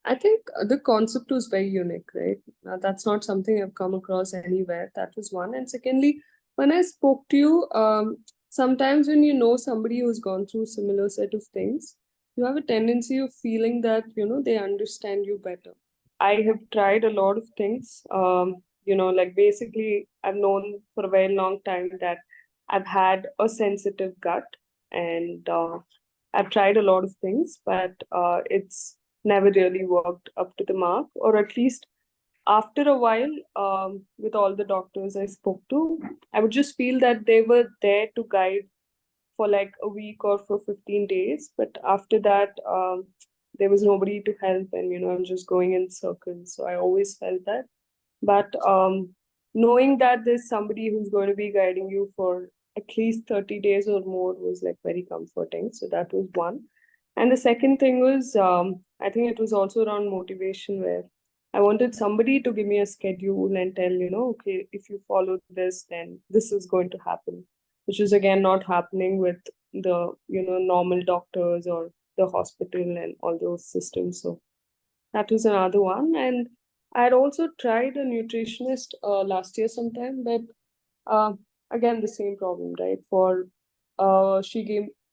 I think the concept was very unique, right? That's not something I've come across anywhere. That was one. And secondly, when I spoke to you, sometimes when you know somebody who's gone through similar set of things, you have a tendency of feeling that, they understand you better. I have tried a lot of things. Like basically, I've known for a very long time that I've had a sensitive gut, and I've tried a lot of things, but it's never really worked up to the mark, or at least after a while, with all the doctors I spoke to, I would just feel that they were there to guide for like a week or for 15 days. But after that, there was nobody to help, and I'm just going in circles. So I always felt that. But knowing that there's somebody who's going to be guiding you for at least 30 days or more was like very comforting. So that was one. And the second thing was, I think it was also around motivation, where I wanted somebody to give me a schedule and tell, okay, if you follow this, then this is going to happen, which is again not happening with the, normal doctors or the hospital and all those systems. So that was another one. And I had also tried a nutritionist last year sometime, but uh, again the same problem, right? For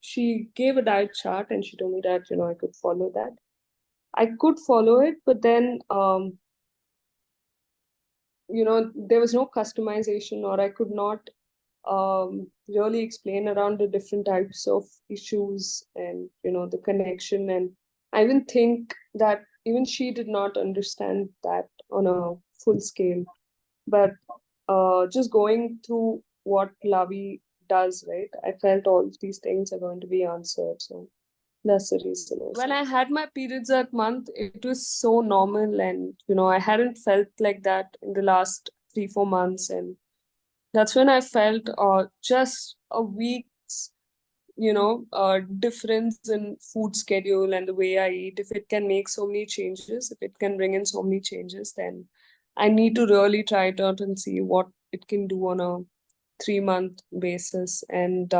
she gave a diet chart and she told me that I could follow that. I could follow it, but then there was no customization, or I could not really explain around the different types of issues and the connection. And I even think that even she did not understand that on a full scale. But just going through what Làvi does, right, I felt all of these things are going to be answered. So that's the reason. When I had my periods that month, it was so normal, and I hadn't felt like that in the last 3-4 months. And that's when I felt just a week's, difference in food schedule and the way I eat. If it can make so many changes, if it can bring in so many changes, then I need to really try it out and see what it can do on a 3-month basis. And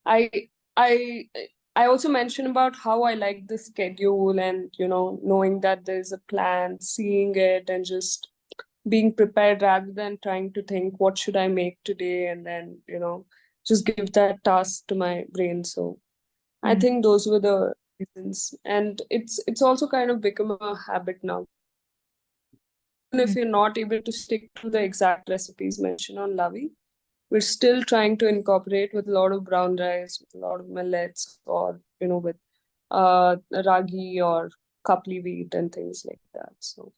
I, I, I also mentioned about how I like the schedule, and knowing that there's a plan, seeing it, and just being prepared rather than trying to think what should I make today, and then just give that task to my brain. So I think those were the reasons, and it's also kind of become a habit now. Even if you're not able to stick to the exact recipes mentioned on Làvi, we're still trying to incorporate with a lot of brown rice, with a lot of millets, or with ragi or kapli wheat and things like that. So